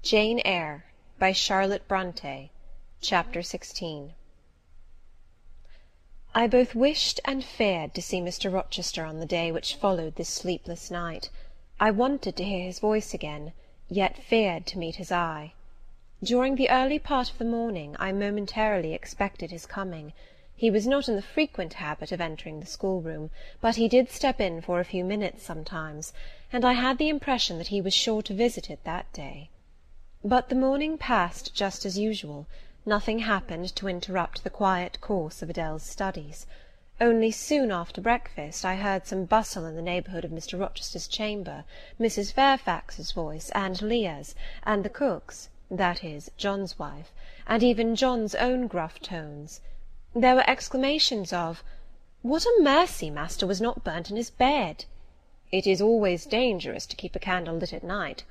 Jane Eyre by Charlotte Bronte. Chapter 16. I both wished and feared to see Mr. Rochester on the day which followed this sleepless night. I wanted to hear his voice again, yet feared to meet his eye. During the early part of the morning I momentarily expected his coming. He was not in the frequent habit of entering the schoolroom, but he did step in for a few minutes sometimes, and I had the impression that he was sure to visit it that day. But the morning passed just as usual. Nothing happened to interrupt the quiet course of Adele's studies. Only soon after breakfast I heard some bustle in the neighbourhood of Mr. Rochester's chamber, Mrs. Fairfax's voice, and Leah's, and the cook's, that is, John's wife, and even John's own gruff tones. There were exclamations of, "What a mercy master was not burnt in his bed!" "It is always dangerous to keep a candle lit at night."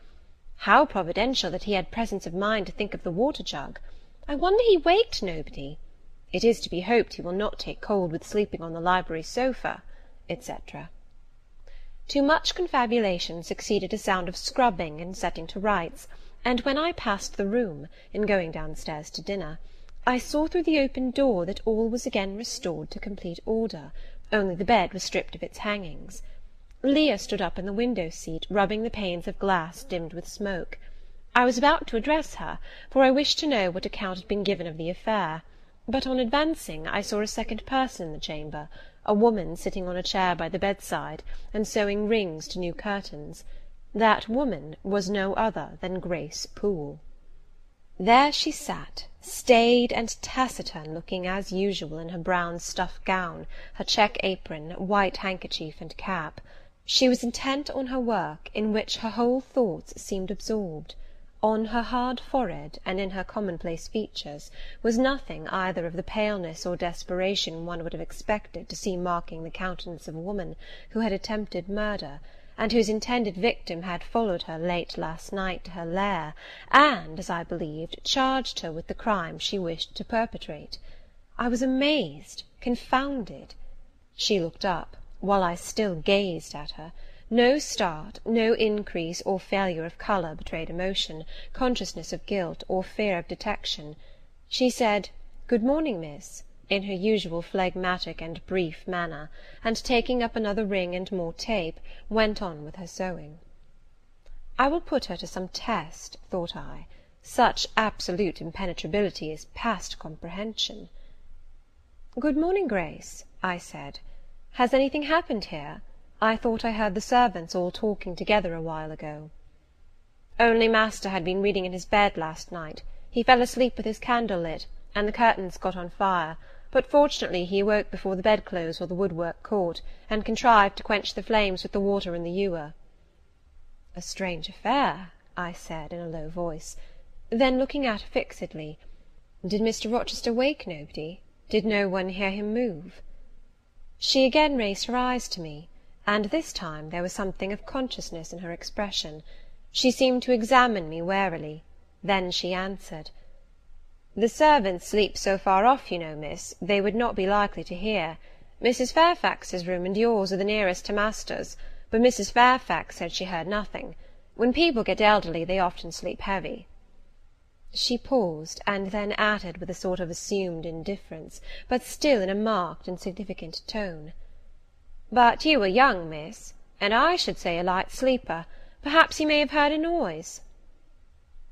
"How providential that he had presence of mind to think of the water-jug!" "I wonder he waked nobody." "It is to be hoped he will not take cold with sleeping on the library sofa," etc. To much confabulation succeeded a sound of scrubbing and setting to rights, and when I passed the room, in going downstairs to dinner, I saw through the open door that all was again restored to complete order, only the bed was stripped of its hangings. Leah stood up in the window-seat, rubbing the panes of glass dimmed with smoke. I was about to address her, for I wished to know what account had been given of the affair, but on advancing I saw a second person in the chamber, a woman sitting on a chair by the bedside, and sewing rings to new curtains. That woman was no other than Grace Poole. There she sat, staid and taciturn, looking as usual in her brown stuff gown, her check apron, white handkerchief, and cap. She was intent on her work, in which her whole thoughts seemed absorbed. On her hard forehead, and in her commonplace features, was nothing either of the paleness or desperation one would have expected to see marking the countenance of a woman who had attempted murder, and whose intended victim had followed her late last night to her lair, and, as I believed, charged her with the crime she wished to perpetrate. I was amazed, confounded. She looked up, while I still gazed at her. No start, no increase or failure of colour betrayed emotion, consciousness of guilt, or fear of detection. She said, "Good morning, miss," in her usual phlegmatic and brief manner, and taking up another ring and more tape, went on with her sewing. I will put her to some test, thought I. Such absolute impenetrability is past comprehension. "Good morning, Grace," I said. "Has anything happened here? I thought I heard the servants all talking together a while ago." "Only master had been reading in his bed last night. He fell asleep with his candle lit, and the curtains got on fire, but fortunately he awoke before the bedclothes or the woodwork caught, and contrived to quench the flames with the water in the ewer." "A strange affair," I said, in a low voice. Then, looking at her fixedly, "Did Mr. Rochester wake nobody? Did no one hear him move?" She again raised her eyes to me, and this time there was something of consciousness in her expression. She seemed to examine me warily. Then she answered, "The servants sleep so far off, you know, miss, they would not be likely to hear. Mrs. Fairfax's room and yours are the nearest to master's, but Mrs. Fairfax said she heard nothing. When people get elderly, they often sleep heavy." She paused, and then added with a sort of assumed indifference, but still in a marked and significant tone, "But you are young, miss, and I should say a light sleeper. Perhaps you may have heard a noise."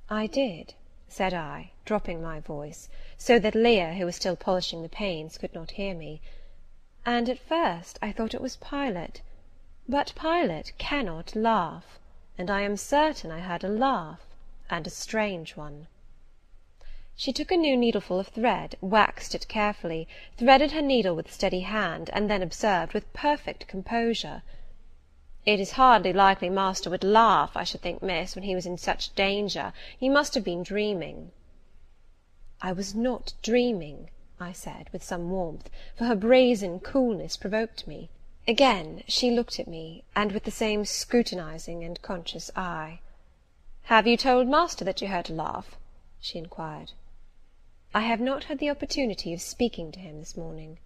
"I did," said I, dropping my voice, so that Leah, who was still polishing the panes, could not hear me. "And at first I thought it was Pilot. But Pilot cannot laugh, and I am certain I heard a laugh, and a strange one." She took a new needleful of thread, waxed it carefully, threaded her needle with a steady hand, and then observed, with perfect composure, "It is hardly likely master would laugh, I should think, miss, when he was in such danger. You must have been dreaming." "I was not dreaming," I said, with some warmth, for her brazen coolness provoked me. Again she looked at me, and with the same scrutinizing and conscious eye. "Have you told master that you heard a laugh?" she inquired. "I have not had the opportunity of speaking to him this morning."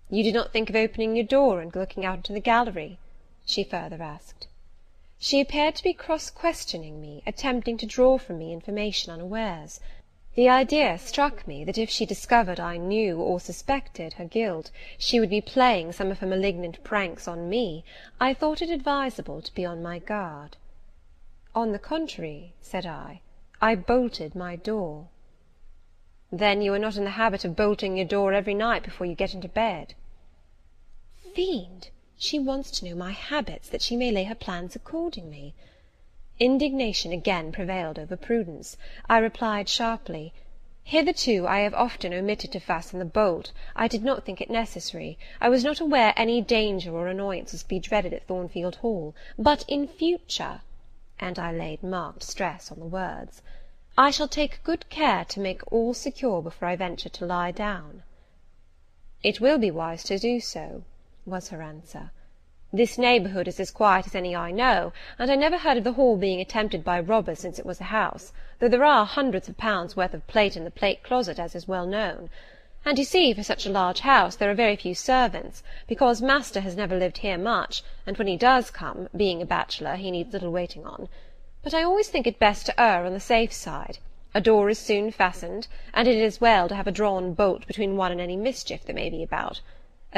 "You did not think of opening your door and looking out into the gallery?" she further asked. She appeared to be cross-questioning me, attempting to draw from me information unawares. The idea struck me that if she discovered I knew or suspected her guilt, she would be playing some of her malignant pranks on me. I thought it advisable to be on my guard. "On the contrary," said I bolted my door." "Then you are not in the habit of bolting your door every night before you get into bed?" Fiend! She wants to know my habits, that she may lay her plans accordingly. Indignation again prevailed over prudence. I replied sharply, "Hitherto I have often omitted to fasten the bolt. I did not think it necessary. I was not aware any danger or annoyance was to be dreaded at Thornfield Hall. But in future," and I laid marked stress on the words, "I shall take good care to make all secure before I venture to lie down." "It will be wise to do so," was her answer. "This neighbourhood is as quiet as any I know, and I never heard of the Hall being attempted by robbers since it was a house, though there are hundreds of pounds' worth of plate in the plate closet, as is well known. And you see, for such a large house, there are very few servants, because master has never lived here much, and when he does come, being a bachelor, he needs little waiting on. But I always think it best to err on the safe side. A door is soon fastened, and it is well to have a drawn bolt between one and any mischief that may be about.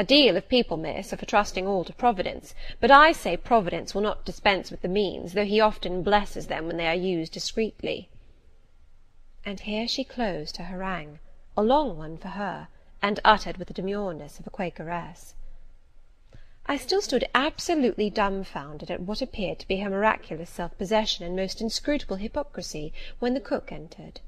A deal of people, miss, are for trusting all to Providence, but I say Providence will not dispense with the means, though he often blesses them when they are used discreetly." And here she closed her harangue, a long one for her, and uttered with the demureness of a Quakeress. I still stood absolutely dumbfounded at what appeared to be her miraculous self-possession and most inscrutable hypocrisy, when the cook entered.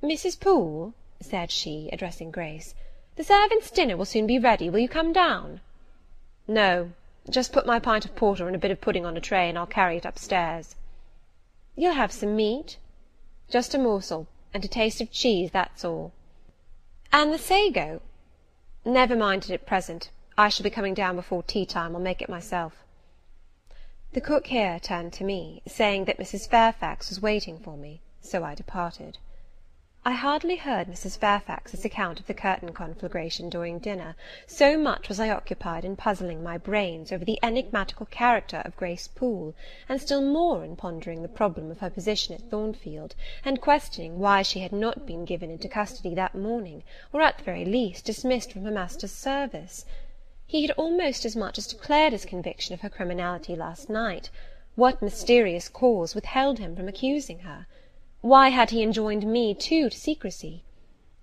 "Mrs. Poole," said she, addressing Grace, "the servants' dinner will soon be ready. Will you come down?" "No, just put my pint of porter and a bit of pudding on a tray, and I'll carry it upstairs." "You'll have some meat?" "Just a morsel, and a taste of cheese, that's all." "And the sago?" "Never mind it at present. I shall be coming down before tea-time. I'll make it myself." The cook here turned to me, saying that Mrs. Fairfax was waiting for me, so I departed. I hardly heard Mrs. Fairfax's account of the curtain conflagration during dinner, so much was I occupied in puzzling my brains over the enigmatical character of Grace Poole, and still more in pondering the problem of her position at Thornfield, and questioning why she had not been given into custody that morning, or at the very least dismissed from her master's service. He had almost as much as declared his conviction of her criminality last night. What mysterious cause withheld him from accusing her? Why had he enjoined me, too, to secrecy?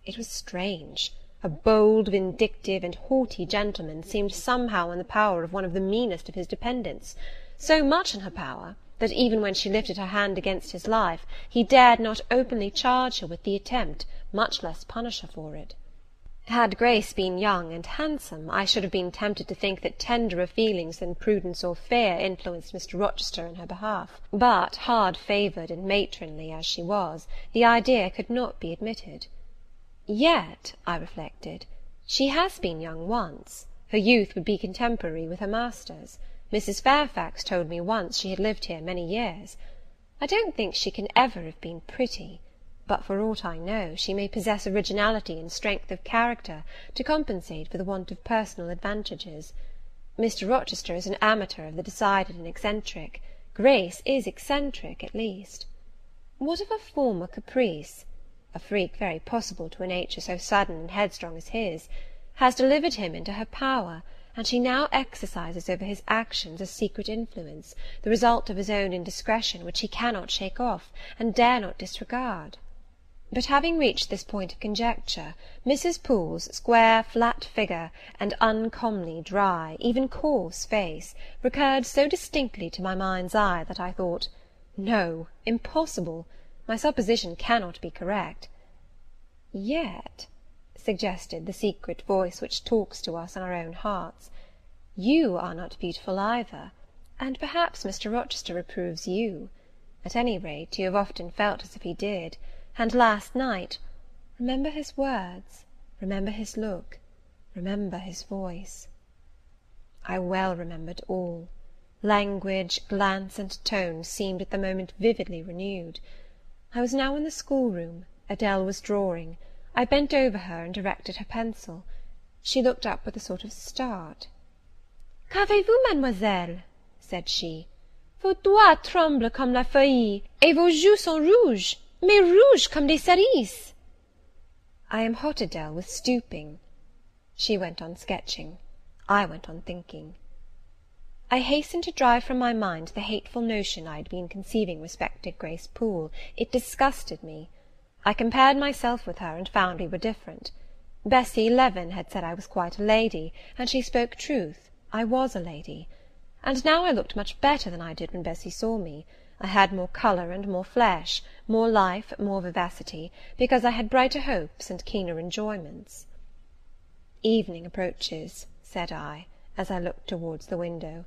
It was strange. A bold, vindictive, and haughty gentleman seemed somehow in the power of one of the meanest of his dependents; so much in her power, that even when she lifted her hand against his life, he dared not openly charge her with the attempt, much less punish her for it. Had Grace been young and handsome, I should have been tempted to think that tenderer feelings than prudence or fear influenced Mr. Rochester in her behalf; but, hard-favoured and matronly as she was, the idea could not be admitted. Yet, I reflected, she has been young once; her youth would be contemporary with her master's. Mrs. Fairfax told me once she had lived here many years. I don't think she can ever have been pretty; but for aught I know, she may possess originality and strength of character to compensate for the want of personal advantages. Mr. Rochester is an amateur of the decided and eccentric. Grace is eccentric, at least. What of a former caprice, a freak very possible to a nature so sudden and headstrong as his, has delivered him into her power, and she now exercises over his actions a secret influence, the result of his own indiscretion, which he cannot shake off, and dare not disregard. But having reached this point of conjecture, Mrs. Poole's square, flat figure, and uncommonly dry, even coarse face, recurred so distinctly to my mind's eye, that I thought, no, impossible, my supposition cannot be correct. Yet, suggested the secret voice which talks to us in our own hearts, you are not beautiful either, and perhaps Mr. Rochester approves you. At any rate, you have often felt as if he did, and last night, remember his words, remember his look, remember his voice. I well remembered all. Language, glance, and tone seemed at the moment vividly renewed. I was now in the schoolroom. Adele was drawing. I bent over her and directed her pencil. She looked up with a sort of start. "Qu'avez-vous, mademoiselle?" said she. Vos doigts tremblent comme la feuille, et vos joues sont rouges, mais rouges comme des cerises. I am hot, Adèle, with stooping. She went on sketching. I went on thinking. I hastened to drive from my mind the hateful notion I had been conceiving respecting Grace Poole. It disgusted me. I compared myself with her, and found we were different. Bessie Leaven had said I was quite a lady, and she spoke truth. I was a lady. And now I looked much better than I did when Bessie saw me. I had more colour and more flesh, more life, more vivacity, because I had brighter hopes and keener enjoyments. Evening approaches, said I, as I looked towards the window.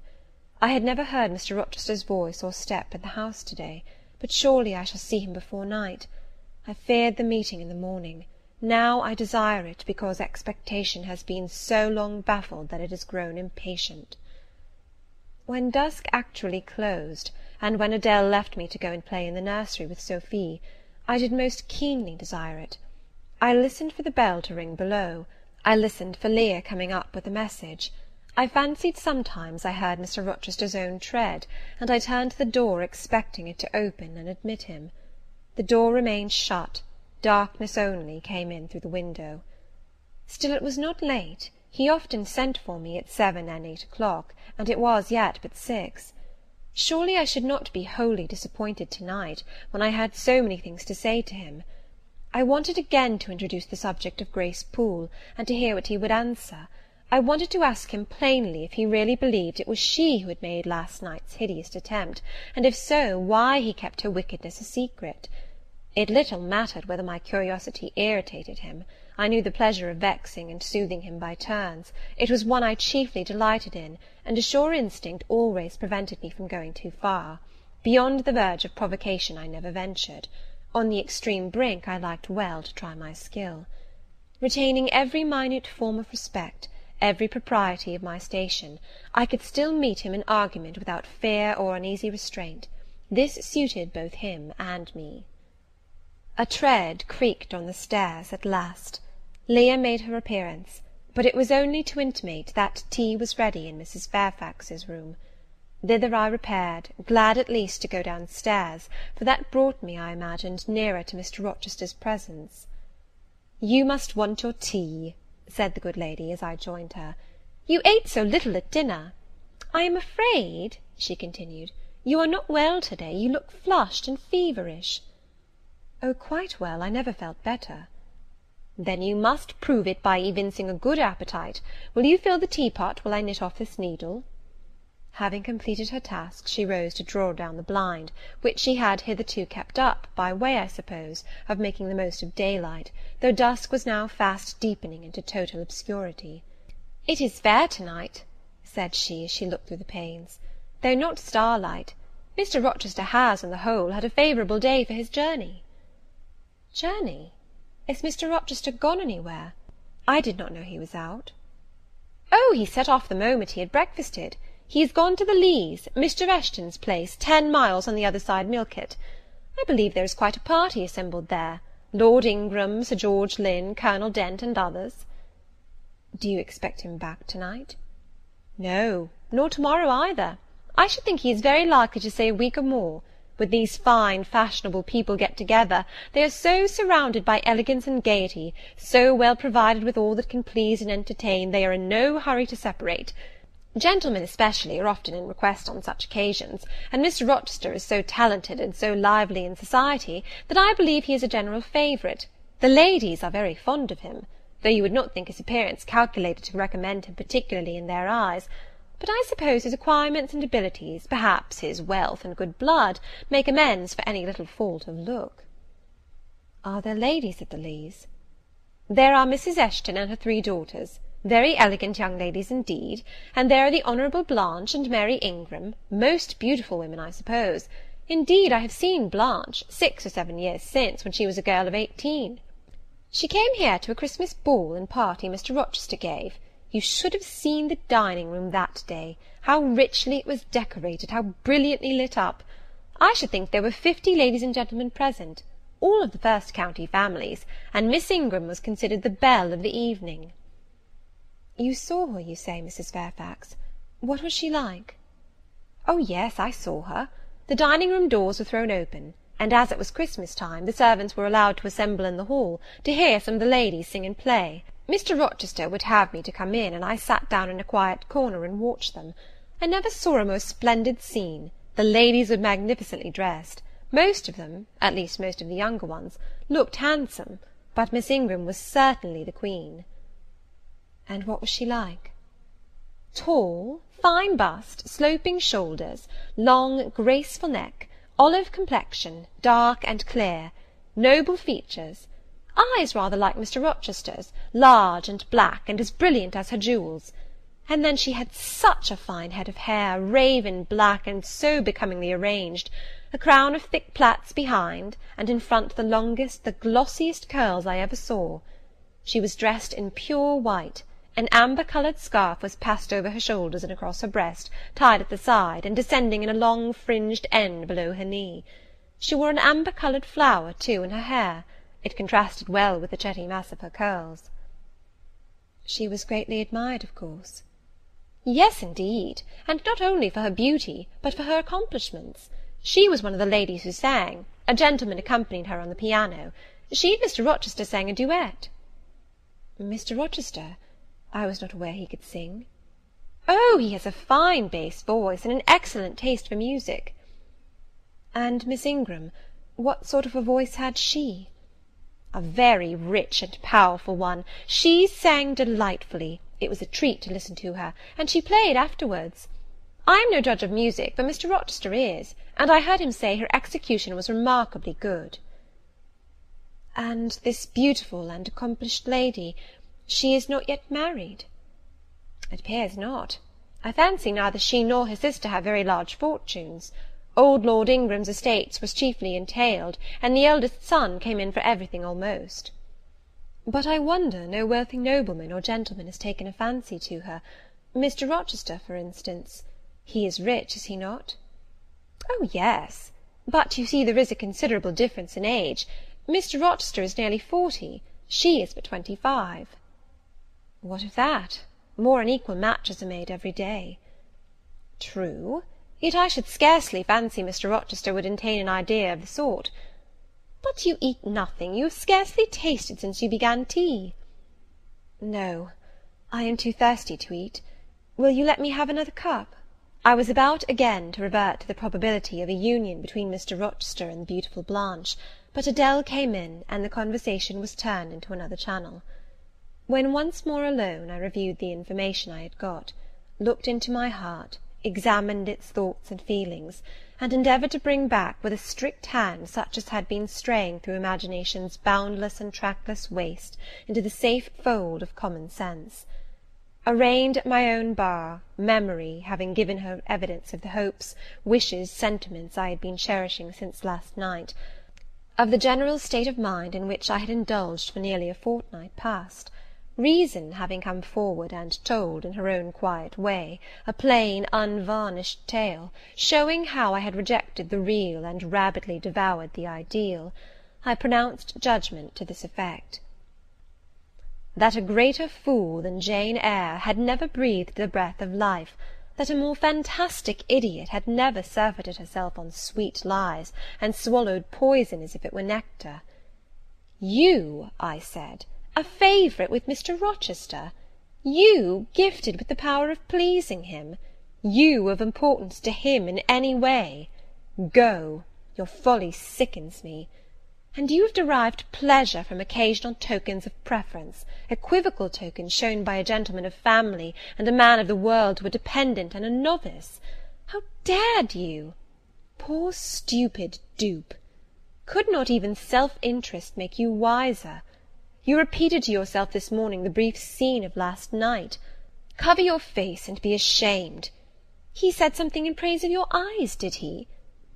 I had never heard Mr. Rochester's voice or step in the house to-day, but surely I shall see him before night. I feared the meeting in the morning. Now I desire it, because expectation has been so long baffled that it has grown impatient. When dusk actually closed, and when Adèle left me to go and play in the nursery with Sophie, I did most keenly desire it. I listened for the bell to ring below. I listened for Leah coming up with a message. I fancied sometimes I heard Mr. Rochester's own tread, and I turned to the door, expecting it to open and admit him. The door remained shut. Darkness only came in through the window. Still it was not late. He often sent for me at 7 and 8 o'clock, and it was yet but 6. Surely I should not be wholly disappointed to-night, when I had so many things to say to him. I wanted again to introduce the subject of Grace Poole, and to hear what he would answer. I wanted to ask him plainly if he really believed it was she who had made last night's hideous attempt, and if so, why he kept her wickedness a secret. It little mattered whether my curiosity irritated him. I knew the pleasure of vexing and soothing him by turns. It was one I chiefly delighted in, and a sure instinct always prevented me from going too far. Beyond the verge of provocation I never ventured. On the extreme brink I liked well to try my skill. Retaining every minute form of respect, every propriety of my station, I could still meet him in argument without fear or uneasy restraint. This suited both him and me. A tread creaked on the stairs at last. Leah made her appearance, but it was only to intimate that tea was ready in Mrs. Fairfax's room. Thither I repaired, glad at least to go downstairs, for that brought me, I imagined, nearer to Mr. Rochester's presence. "You must want your tea," said the good lady, as I joined her. "You ate so little at dinner. I am afraid," she continued, "you are not well to-day. You look flushed and feverish." "Oh, quite well. I never felt better." "Then you must prove it by evincing a good appetite. Will you fill the teapot while I knit off this needle?" Having completed her task, she rose to draw down the blind, which she had hitherto kept up, by way, I suppose, of making the most of daylight, though dusk was now fast deepening into total obscurity. "It is fair to-night," said she, as she looked through the panes, "though not starlight. Mr. Rochester has, on the whole, had a favourable day for his journey." "Journey? Is Mr. Rochester gone anywhere? I did not know he was out." "Oh, he set off the moment he had breakfasted. He is gone to the Leas, Mr. Eshton's place, 10 miles on the other side Millcote. I believe there is quite a party assembled there. Lord Ingram, Sir George Lynn, Colonel Dent, and others." "Do you expect him back to-night?" "No, nor to-morrow either. I should think he is very likely to stay a week or more. With these fine fashionable people get together, they are so surrounded by elegance and gaiety, so well provided with all that can please and entertain, they are in no hurry to separate. Gentlemen especially are often in request on such occasions, and Mr. Rochester is so talented and so lively in society, that I believe he is a general favourite. The ladies are very fond of him, though you would not think his appearance calculated to recommend him particularly in their eyes. But I suppose his acquirements and abilities, perhaps his wealth and good blood, make amends for any little fault of look." "Are there ladies at the Leas?" "There are Mrs. Eshton and her 3 daughters, very elegant young ladies indeed, and there are the Honourable Blanche and Mary Ingram, most beautiful women, I suppose. Indeed, I have seen Blanche 6 or 7 years since, when she was a girl of 18. She came here to a Christmas ball and party Mr. Rochester gave. You should have seen the dining-room that day, how richly it was decorated, how brilliantly lit up. I should think there were 50 ladies and gentlemen present, all of the first county families, and Miss Ingram was considered the belle of the evening." "You saw her, you say, Mrs. Fairfax. What was she like?" "Oh, yes, I saw her. The dining-room doors were thrown open, and as it was Christmas time, the servants were allowed to assemble in the hall, to hear some of the ladies sing and play. Mr. Rochester would have me to come in, and I sat down in a quiet corner and watched them. I never saw a more splendid scene. The ladies were magnificently dressed. Most of them, at least most of the younger ones, looked handsome, but Miss Ingram was certainly the queen." "And what was she like?" "Tall, fine bust, sloping shoulders, long, graceful neck, olive complexion, dark and clear, noble features, eyes rather like Mr. Rochester's, large and black, and as brilliant as her jewels. And then she had such a fine head of hair, raven black, and so becomingly arranged, a crown of thick plaits behind, and in front the longest, the glossiest curls I ever saw. She was dressed in pure white. An amber-coloured scarf was passed over her shoulders and across her breast, tied at the side, and descending in a long fringed end below her knee. She wore an amber-coloured flower, too, in her hair. It contrasted well with the jetty mass of her curls." "She was greatly admired, of course?" "Yes, indeed, and not only for her beauty, but for her accomplishments. She was one of the ladies who sang. A gentleman accompanied her on the piano. She and Mr. Rochester sang a duet." "Mr. Rochester? I was not aware he could sing." "Oh, he has a fine bass voice, and an excellent taste for music." "And Miss Ingram, what sort of a voice had she?" "A very rich and powerful one. She sang delightfully. It was a treat to listen to her, and she played afterwards. I am no judge of music, but Mr. Rochester is, and I heard him say her execution was remarkably good." "And this beautiful and accomplished lady, she is not yet married?" "It appears not. I fancy neither she nor her sister have very large fortunes. Old Lord Ingram's estates were chiefly entailed, and the eldest son came in for everything almost." "But I wonder no wealthy nobleman or gentleman has taken a fancy to her. Mr. Rochester, for instance. He is rich, is he not?" "Oh, yes. But you see there is a considerable difference in age. Mr. Rochester is nearly 40. She is but 25. "What of that? More unequal matches are made every day." "True. Yet I should scarcely fancy Mr. Rochester would entertain an idea of the sort. But you eat nothing. You have scarcely tasted since you began tea." "No, I am too thirsty to eat. Will you let me have another cup?" I was about again to revert to the probability of a union between Mr. Rochester and the beautiful Blanche, but Adele came in, and the conversation was turned into another channel. When once more alone, I reviewed the information I had got, looked into my heart, examined its thoughts and feelings, and endeavoured to bring back with a strict hand such as had been straying through imagination's boundless and trackless waste into the safe fold of common sense. Arraigned at my own bar, memory, having given her evidence of the hopes, wishes, sentiments I had been cherishing since last night, of the general state of mind in which I had indulged for nearly a fortnight past, reason having come forward and told, in her own quiet way, a plain, unvarnished tale, showing how I had rejected the real and rabidly devoured the ideal, I pronounced judgment to this effect: that a greater fool than Jane Eyre had never breathed the breath of life, that a more fantastic idiot had never surfeited herself on sweet lies, and swallowed poison as if it were nectar. "You," I said, "a favourite with Mr. Rochester! You, gifted with the power of pleasing him! You, of importance to him in any way! Go! Your folly sickens me. And you have derived pleasure from occasional tokens of preference, equivocal tokens shown by a gentleman of family and a man of the world to a dependent and a novice! How dared you? Poor stupid dupe! Could not even self-interest make you wiser? You repeated to yourself this morning the brief scene of last night. Cover your face and be ashamed. He said something in praise of your eyes, did he?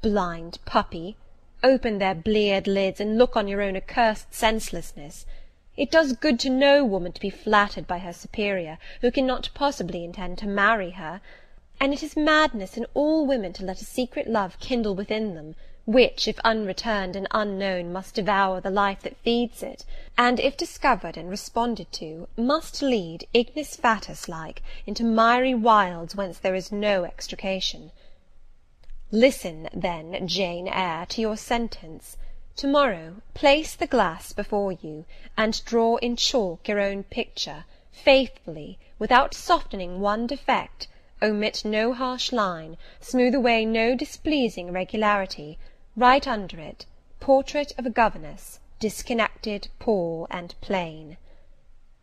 Blind puppy! Open their bleared lids, and look on your own accursed senselessness. It does good to no woman to be flattered by her superior, who cannot possibly intend to marry her, and it is madness in all women to let a secret love kindle within them, which, if unreturned and unknown, must devour the life that feeds it, and, if discovered and responded to, must lead, ignis fatuus like, into miry wilds whence there is no extrication. Listen, then, Jane Eyre, to your sentence. To-morrow, place the glass before you, and draw in chalk your own picture, faithfully, without softening one defect, omit no harsh line, smooth away no displeasing irregularity, write under it, Portrait of a Governess, disconnected, poor, and plain.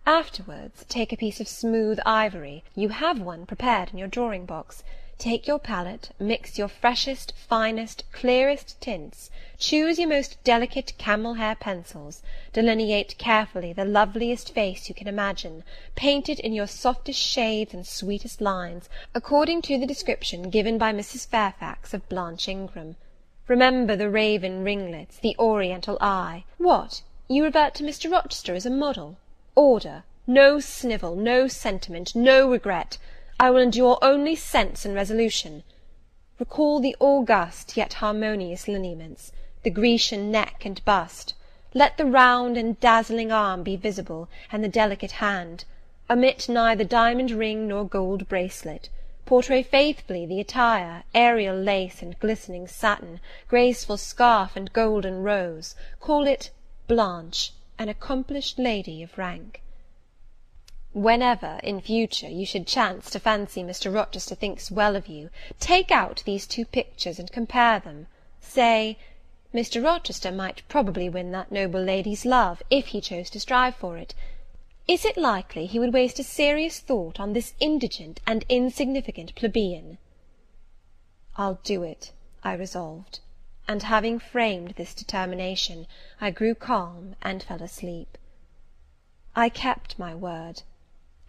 Afterwards, take a piece of smooth ivory, you have one prepared in your drawing-box, take your palette, mix your freshest, finest, clearest tints, choose your most delicate camel-hair pencils, delineate carefully the loveliest face you can imagine, paint it in your softest shades and sweetest lines, according to the description given by Mrs. Fairfax of Blanche Ingram. Remember the raven ringlets, the oriental eye. What, you revert to Mr. Rochester as a model? Order, no snivel, no sentiment, no regret. I will endure only sense and resolution. Recall the august yet harmonious lineaments, the Grecian neck and bust. Let the round and dazzling arm be visible, and the delicate hand. Omit neither diamond ring nor gold bracelet. Portray faithfully the attire, aerial lace and glistening satin, graceful scarf and golden rose. Call it Blanche, an accomplished lady of rank. Whenever, in future, you should chance to fancy Mr. Rochester thinks well of you, take out these two pictures and compare them. Say, Mr. Rochester might probably win that noble lady's love, if he chose to strive for it. Is it likely he would waste a serious thought on this indigent and insignificant plebeian? I'll do it, I resolved, and having framed this determination, I grew calm and fell asleep. I kept my word.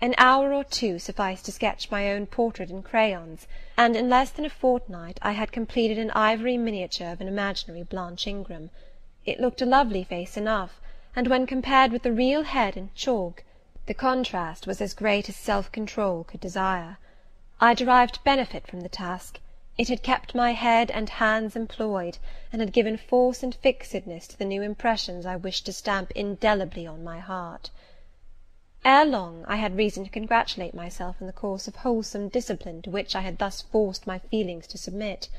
An hour or two sufficed to sketch my own portrait in crayons, and in less than a fortnight I had completed an ivory miniature of an imaginary Blanche Ingram. It looked a lovely face enough, and when compared with the real head in chalk, the contrast was as great as self-control could desire. I derived benefit from the task. It had kept my head and hands employed, and had given force and fixedness to the new impressions I wished to stamp indelibly on my heart. Ere long I had reason to congratulate myself on the course of wholesome discipline to which I had thus forced my feelings to submit.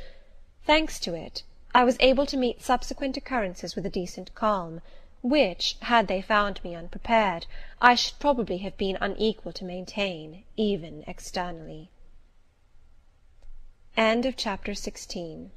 Thanks to it, I was able to meet subsequent occurrences with a decent calm, which, had they found me unprepared, I should probably have been unequal to maintain, even externally. Chapter 17.